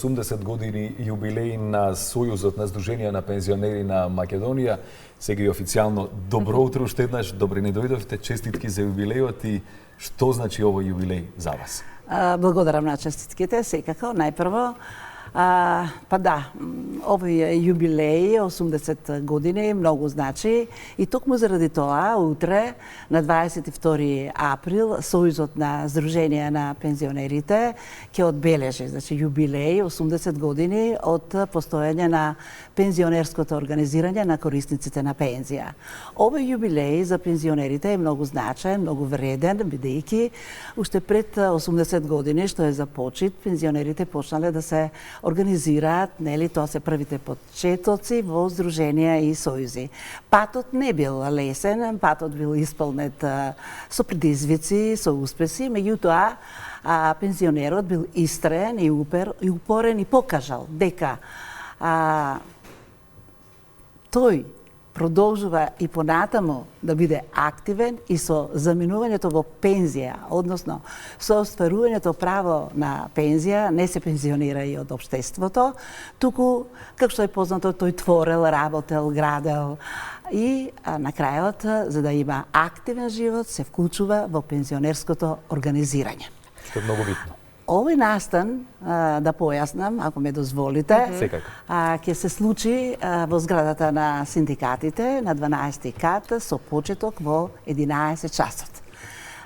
80 години јубилеј на Сојузот на Сдруженија на пензионери на Македонија. Сега и официјално добро утро уште еднаш, добре ни дојдовте, честитки за јубилејот и што значи овој јубилеј за вас? Благодарам на честитките, секако, најпрво. Па да, овој јубилеј, 80 години, многу значи и токму заради тоа, утре, на 22 април, Сојузот на Сдруженија на пензионерите ќе одбележи, значи, јубилеј, 80 години од постојање на пензионерското организирање на корисниците на пензија. Овој јубилеј за пензионерите е многу значаен, многу вреден, бидејќи уште пред 80 години што е започит, пензионерите почнале да се организираат, нели, тоа се првите почетоци во здруженија и сојузи. Патот не бил лесен, патот бил исполнет со предизвици, со успеси, меѓутоа пензионерот бил истраен и упорен и покажал дека тој продолжува и понатаму да биде активен и со заминувањето во пензија, односно со остварувањето право на пензија, не се пензионира и од општеството, туку, како што е познато, тој творел, работел, градел и на крајот, за да има активен живот, се вклучува во пензионерското организирање. Што е многу битно. Овој настан, да појаснам, ако ме дозволите, ќе се случи во зградата на синдикатите на 12 кат со почеток во 11 часот.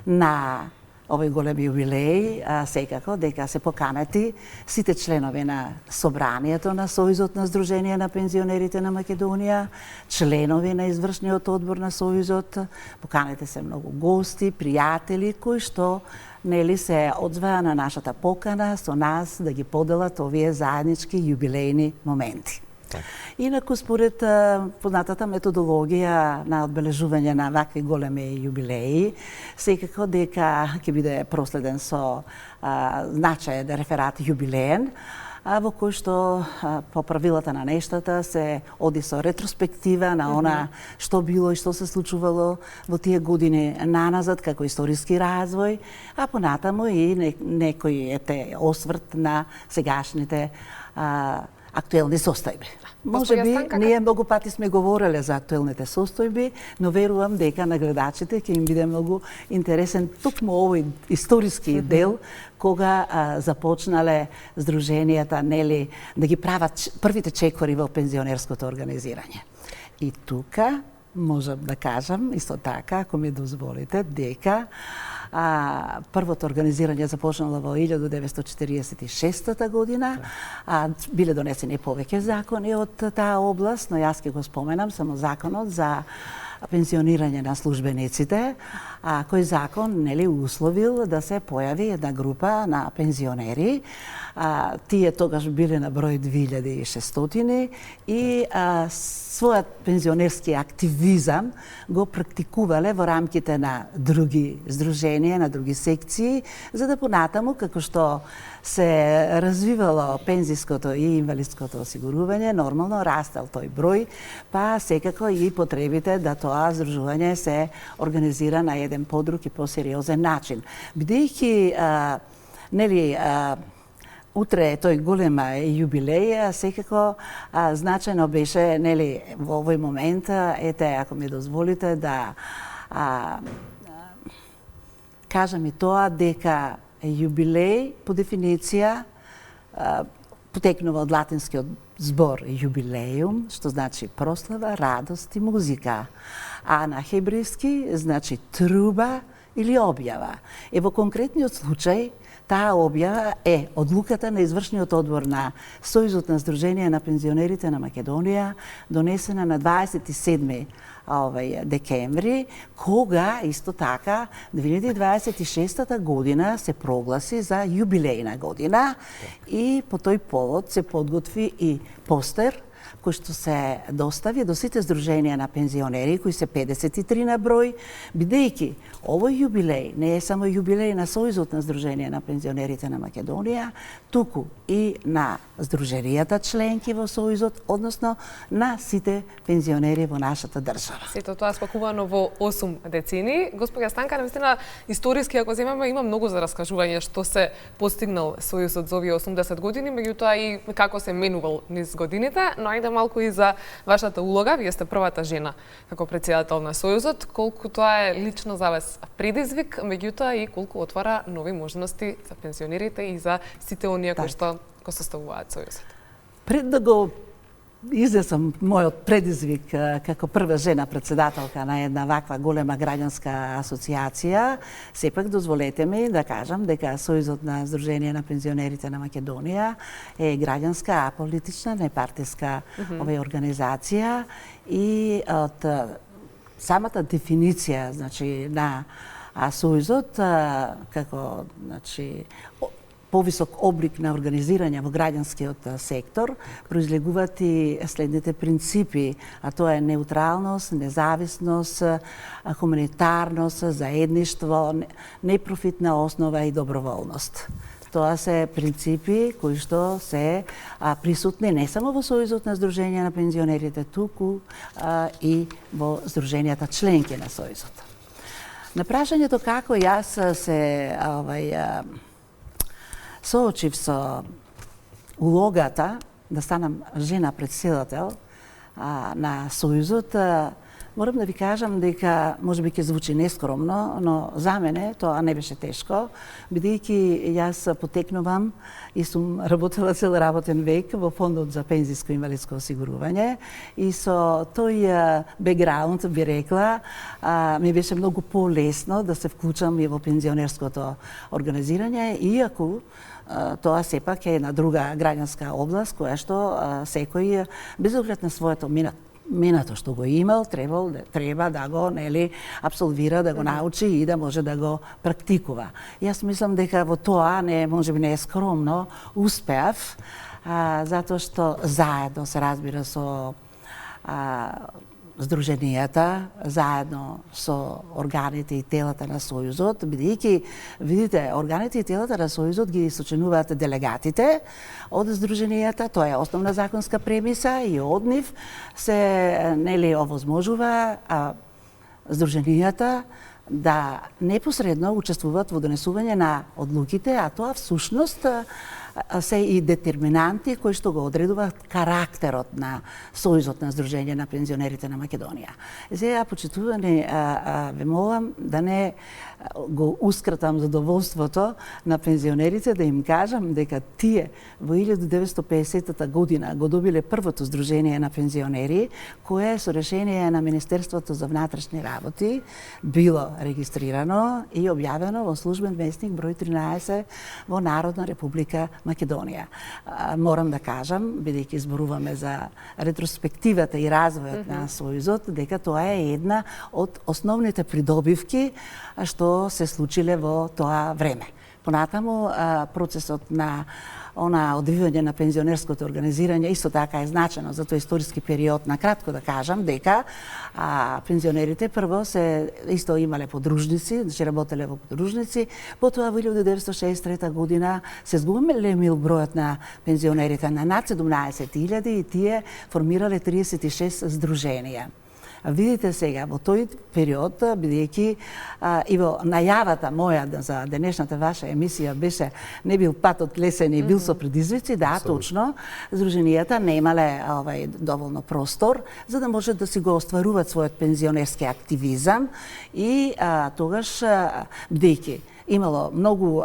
На овој голем јубилеј, секако дека се поканети сите членови на собранието на Сојузот на Сдруженија на пензионерите на Македонија, членови на извршниот одбор на Сојузот, поканете се многу гости, пријатели кои што нели се одзваа на нашата покана со нас да ги поделат овие заеднички јубилејни моменти. Инаку, според познатата методологија на одбележување на вакви големи јубилеи, секако дека ќе биде проследен со значаен реферат јубилеен, во кој што по правилата на нештата се оди со ретроспектива на она што било и што се случувало во тие години наназад како историски развој, а понатаму и некој осврт на сегашните актуелни состојби. Може би, ние многу пати сме говореле за актуелните состојби, но верувам дека на гледачите ќе им биде многу интересен токму овој историски дел, кога започнале здруженијата, нели, да ги прават првите чекори во пензионерското организирање. И тука можам да кажам, исто така, ако ми дозволите, дека првото организирање започнало во 1946 година, биле донесени повеќе закони од таа област, но јас ќе го споменам само законот за пензионирање на службениците, кој закон нели условил да се појави една група на пензионери. Тие тогаш биле на број 2600 и својот пензионерски активизам го практикувале во рамките на други здруженија, на други секции, за да понатаму, како што се развивало пензиското и инвалидското осигурување, нормално растел тој број, па секако и потребите да тоа здружување се организира на еден подруг и посериозен начин. Бидејќи нели утре тој голем јубилеј, секако значајно беше, нели, во овој момент, ете, ако ми дозволите да кажам и тоа, дека јубилеј по дефиниција потекнува од латинскиот збор јубилеум, што значи прослава, радост и музика, а на хебрејски значи труба или објава. И во конкретниот случај, таа објава е одлуката на извршниот одбор на Сојузот на Сдруженија на пензионерите на Македонија, донесена на 27 декември, кога исто така 2026 година се прогласи за јубилејна година и по тој повод се подготви и постер кој што се достави до сите здруженија на пензионери, кои се 53 на број, бидејќи овој јубилеј не е само јубилеј на Сојузот на Сдруженија на пензионерите на Македонија, туку и на здруженијата членки во Сојузот, односно на сите пензионери во нашата држава. Сето тоа спакувано во 8 децени. Господја Станка, навистина историски ако земеме има многу за раскажување што се постигнал Сојузот за овие 80 години, меѓутоа и како се менувал низ годините, но ајде малку и за вашата улога. Вие сте првата жена како претседател на Сојузот, колку тоа е лично за вас предизвик, меѓутоа и колку отвара нови можности за пензионерите и за сите оние кои што го составуваат Сојузот. Пред да го изнесам мојот предизвик како прва жена председателка на една ваква голема граѓанска асоциација, сепак дозволете ми да кажам дека Сојузот на Сдружение на пензионерите на Македонија е граѓанска, аполитична, непартиска организација и од самата дефиниција, значи, на Сојузот како, значи, повисок облик на организирање во граѓанскиот сектор, произлегуваат и следните принципи, а тоа е неутралност, независност, хуманитарност, заедништво, непрофитна основа и доброволност. Тоа се принципи кои што се присутни не само во Сојузот на Сдружение на пензионерите, туку и во Сдруженијата членки на Сојузот. На прашањето како јас се соочив со улогата да станам жена председател на Сојузот, морам да ви кажам дека можеби ќе звучи нескромно, но за мене тоа не беше тешко, бидејќи јас потекнувам и сум работела цел работен век во Фондот за пензиско и инвалидско осигурување и со тој бекграунд би рекла ми беше многу полесно да се вклучам и во пензионерското организирање, иако тоа сепак е една друга граѓанска област која што секој без оглед на своето минато што го имал, треба да го апсолвира, да го научи и да може да го практикува. Јас мислам дека во тоа можеби не е скромно, успеав, затоа што заедно се разбира со Сдруженијата, заедно со органите и телата на Сојузот, бидејќи, видите, органите и телата на Сојузот ги сочинуваат делегатите од Сдруженијата, тоа е основна законска премиса и од нив се овозможува Сдруженијата да непосредно учествуваат во донесување на одлуките, а тоа всушност се и детерминанти кои што го одредуваат карактерот на Сојузот на Сдружение на пензионерите на Македонија. Сега, почитувани, ве молам да не го ускратам задоволството на пензионерите, да им кажам дека тие во 1950 година го добиле првото Сдружение на пензионери, кое со решение на Министерството за внатрешни работи било регистрирано и објавено во службен весник број 13 во Народна република Македонија. Морам да кажам, бидејќи зборуваме за ретроспективата и развојот на Сојузот, дека тоа е една од основните придобивки што се случиле во тоа време. Понатаму, процесот на одвивање на пензионерското организирање исто така е значено за тој историски период. На кратко да кажам дека пензионерите прво се исто имале подружници, значи работеле во подружници, потоа во 1963 година се зголемил бројот на пензионерите на над 17.000 и тие формирале 36 здруженија. Видите сега, во тој период, бидејќи и во најавата моја за денешната ваша емисија беше не бил патот лесен и бил со предизвици, да, точно, здруженијата немале доволно простор за да може да си го остваруваат својот пензионерски активизам и тогаш, бидејќи имало многу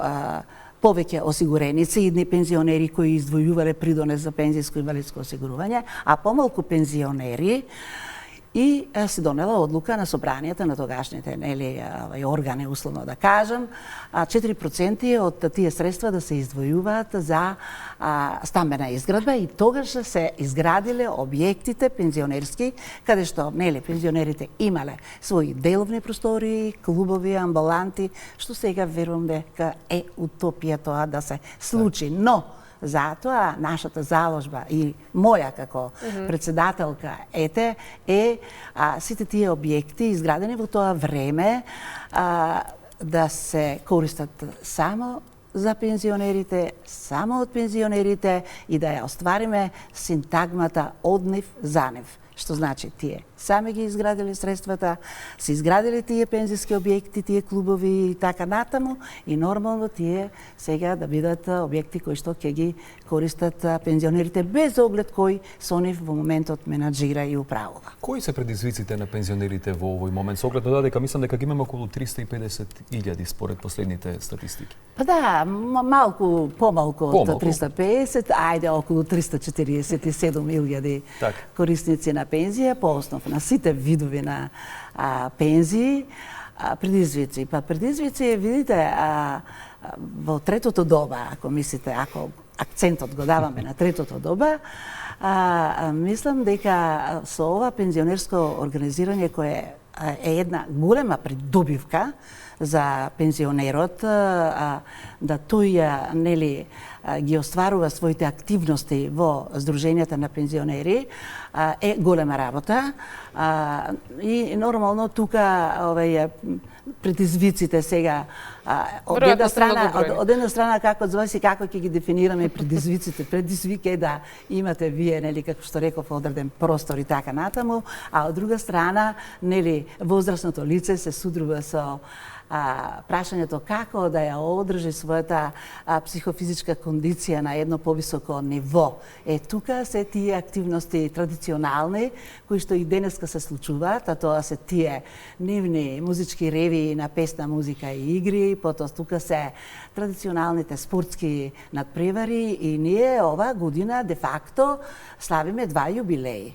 повеќе осигуреници, идни пензионери кои издвојувале придонес за пензиско и инвалидско осигурување, а помалку пензионери, и се донела одлука на собранијата на тогашните органи, условно да кажам, 4% од тие средства да се издвојуваат за стамбена изградба и тогаш се изградиле објектите пензионерски, каде што пензионерите имале своји деловни простори, клубови, амбуланти, што сега верувам дека е утопија тоа да се случи, но затоа нашата заложба и моја како председателка е сите тие објекти изградени во тоа време да се користат само за пензионерите, само од пензионерите и да ја оствариме синтагмата од нив за нив. Што значи тие сами ги изградиле средствата, се изградиле тие пензиски објекти, тие клубови и така натаму и нормално тие сега да бидат објекти кои што ќе ги користат пензионерите без оглед кој со нив во моментот менаџира и управува. Кои се предизвиците на пензионерите во овој момент? Со оглед на додека мислам дека ги имаме околу 350.000 според последните статистики. Па да, помалку од 350, ајде околу 347.000 корисници на пензија по основ на сите видови на пензии. Предизвици. Па предизвици, видите, во третото доба, ако мислите, ако акцентот го даваме на третото доба, мислам дека со ова пензионерско организирање кое е една голема придобивка за пензионерот, да тој нели ги остварува своите активности во здруженијата на пензионери, е голема работа. И нормално тука предизвиците сега од една страна како зависи како ќе ги дефинираме предизвиците. Предизвик е да имате вие нели како што реков одреден простор и така натаму, а од друга страна нели возрастното лице се судрува со прашањето како да ја одржи својата психофизичка кондиција на едно повисоко ниво. Тука се тие активности традиционални, кои што и денеска се случуваат, а тоа се тие нивни музички реви на песна, музика и игри, потоа тука се традиционалните спортски надпревари и ние ова година де факто славиме два јубилеи.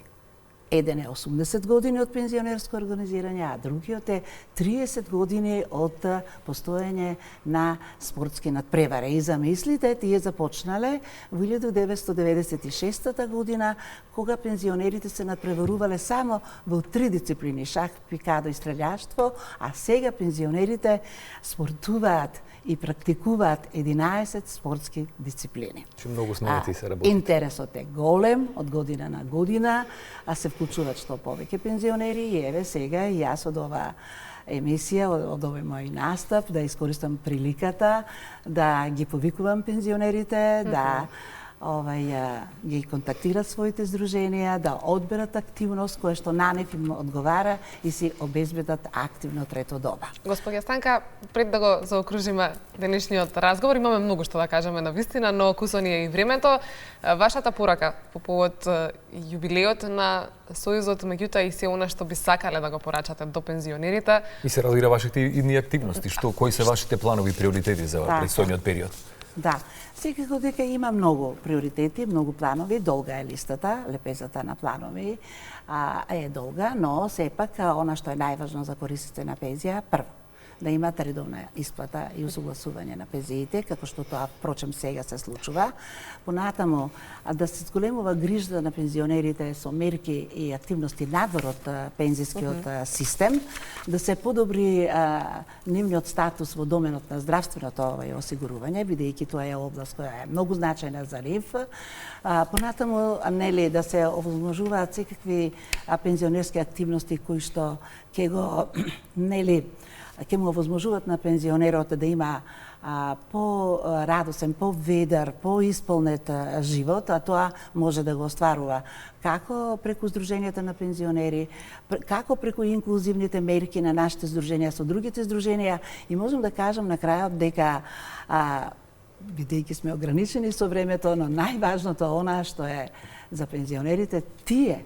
Еден е 80 години од пензионерско организирање, а другиот е 30 години од постоење на спортски надпревари. И замислите, тие започнале во 1996 година, кога пензионерите се надпреварувале само во 3 дисциплини: шах, пикадо и стрелјаштво, а сега пензионерите спортуваат и практикуваат 11 спортски дисциплини. Многу сменети се работи. Интересот е голем од година на година, а се вклучуваат што повеќе пензионери и еве сега и јас од ова емисија, од овој мој настап, да искористам приликата да ги повикувам пензионерите, да ги контактират своите здруженија, да одберат активност која што на нив им одговара и си обезбедат активно трето доба. Госпоѓа Станка, пред да го заокружиме денешниот разговор, имаме многу што да кажеме на вистина, но кусо ни е и времето. Вашата порака по повод јубилеот на Сојузот, меѓутоа и се она што би сакале да го порачате до пензионерите. И се разбира вашите идни активности, кои се вашите планови и приоритети за предстојниот период? Да, секако дека има многу приоритети, многу планови, долга е листата, лепезата на планови е долга, но сепак она што е најважно за корисниците на пензија, прво, да имат редовна исплата и усогласување на пензиите, како што тоа впрочем сега се случува. Понатаму, да се зголемува грижа на пензионерите со мерки и активности надвор од пензискиот систем, да се подобри нивниот статус во доменот на здравственото осигурување, бидејќи тоа е област која е многу значајна за нив. Понатаму, нели, да се овозможуваат секакви пензионерски активности кои што ќе го, нели, ќе му овозможуваат на пензионерот да има по-радосен, по-ведар, по-исполнет живот, а тоа може да го остварува како преку здруженијата на пензионери, како преку инклузивните мерки на нашите здруженија со другите здруженија. И можам да кажам на крајот дека бидејќи сме ограничени со времето, но најважното она што е за пензионерите, тие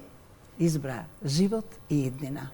избра живот и иднина.